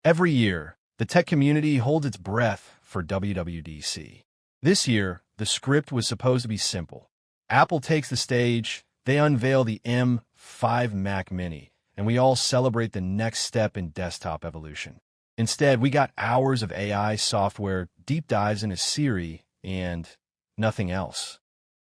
Every year, the tech community holds its breath for WWDC. This year, the script was supposed to be simple. Apple takes the stage, they unveil the M5 Mac Mini, and we all celebrate the next step in desktop evolution. Instead, we got hours of AI software, deep dives into Siri, and nothing else.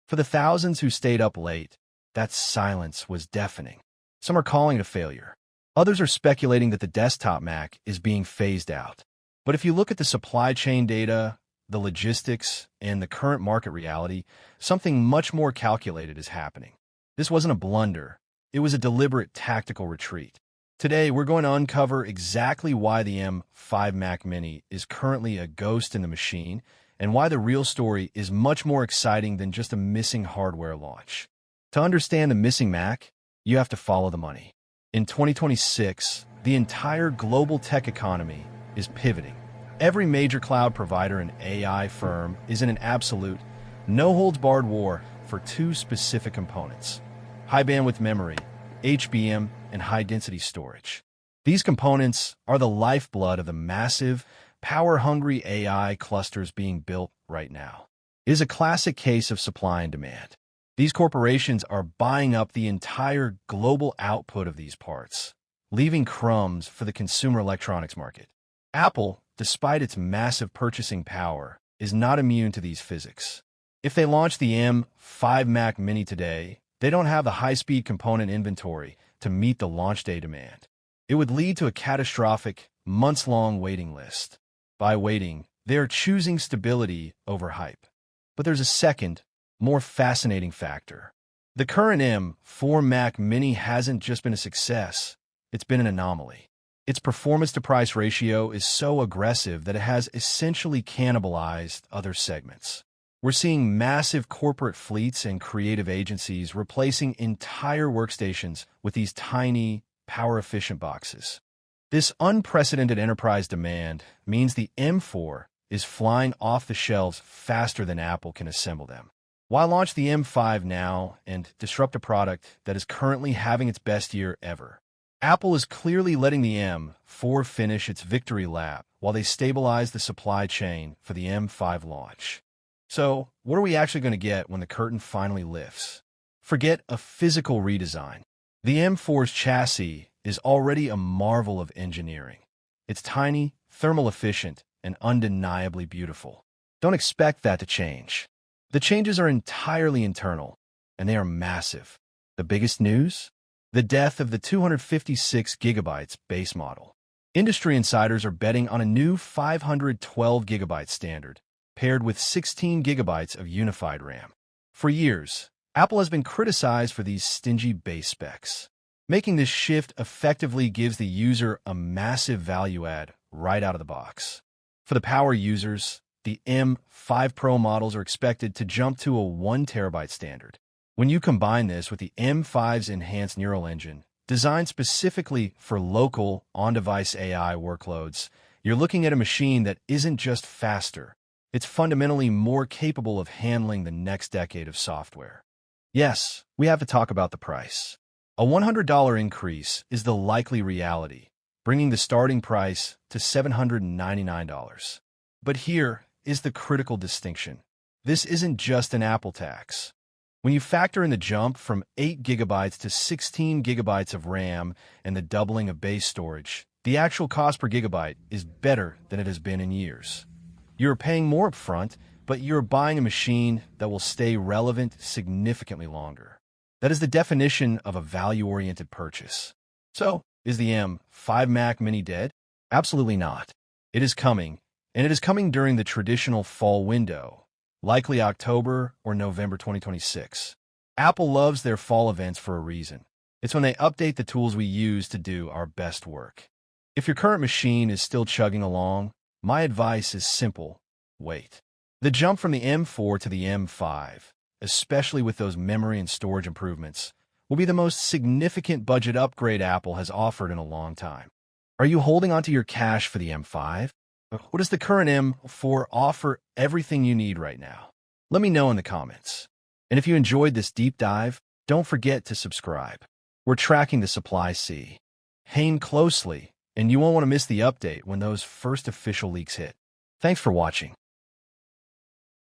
For the thousands who stayed up late, that silence was deafening. Some are calling it a failure. Others are speculating that the desktop Mac is being phased out. But if you look at the supply chain data, the logistics, and the current market reality, something much more calculated is happening. This wasn't a blunder. It was a deliberate tactical retreat. Today, we're going to uncover exactly why the M5 Mac Mini is currently a ghost in the machine and why the real story is much more exciting than just a missing hardware launch. To understand the missing Mac, you have to follow the money. In 2026, the entire global tech economy is pivoting. Every major cloud provider and AI firm is in an absolute, no-holds-barred war for two specific components: high-bandwidth memory, HBM, and high-density storage. These components are the lifeblood of the massive, power-hungry AI clusters being built right now. It is a classic case of supply and demand. These corporations are buying up the entire global output of these parts, leaving crumbs for the consumer electronics market. Apple, despite its massive purchasing power, is not immune to these physics. If they launch the M5 Mac Mini today, they don't have the high-speed component inventory to meet the launch day demand. It would lead to a catastrophic, months-long waiting list. By waiting, they are choosing stability over hype. But there's a second, more fascinating factor. The current M4 Mac Mini hasn't just been a success, it's been an anomaly. Its performance-to-price ratio is so aggressive that it has essentially cannibalized other segments. We're seeing massive corporate fleets and creative agencies replacing entire workstations with these tiny, power-efficient boxes. This unprecedented enterprise demand means the M4 is flying off the shelves faster than Apple can assemble them. Why launch the M5 now and disrupt a product that is currently having its best year ever? Apple is clearly letting the M4 finish its victory lap while they stabilize the supply chain for the M5 launch. So, what are we actually going to get when the curtain finally lifts? Forget a physical redesign. The M4's chassis is already a marvel of engineering. It's tiny, thermal efficient, and undeniably beautiful. Don't expect that to change. The changes are entirely internal, and they are massive. The biggest news? The death of the 256 gigabytes base model. Industry insiders are betting on a new 512 gigabyte standard, paired with 16 gigabytes of unified RAM. For years, Apple has been criticized for these stingy base specs. Making this shift effectively gives the user a massive value add right out of the box. For the power users, the M5 Pro models are expected to jump to a 1 terabyte standard. When you combine this with the M5's enhanced neural engine, designed specifically for local, on-device AI workloads, you're looking at a machine that isn't just faster, it's fundamentally more capable of handling the next decade of software. Yes, we have to talk about the price. A $100 increase is the likely reality, bringing the starting price to $799. But here is the critical distinction. This isn't just an Apple tax. When you factor in the jump from 8 gigabytes to 16 gigabytes of RAM and the doubling of base storage, the actual cost per gigabyte is better than it has been in years. You're paying more upfront, but you're buying a machine that will stay relevant significantly longer. That is the definition of a value-oriented purchase. So, is the M5 Mac Mini dead? Absolutely not. It is coming, and it is coming during the traditional fall window, likely October or November 2026. Apple loves their fall events for a reason. It's when they update the tools we use to do our best work. If your current machine is still chugging along, my advice is simple: wait. The jump from the M4 to the M5, especially with those memory and storage improvements, will be the most significant budget upgrade Apple has offered in a long time. Are you holding onto your cash for the M5? Or does the current M4 offer everything you need right now? Let me know in the comments. And if you enjoyed this deep dive, don't forget to subscribe. We're tracking the supply sea. Hang closely, and you won't want to miss the update when those first official leaks hit. Thanks for watching.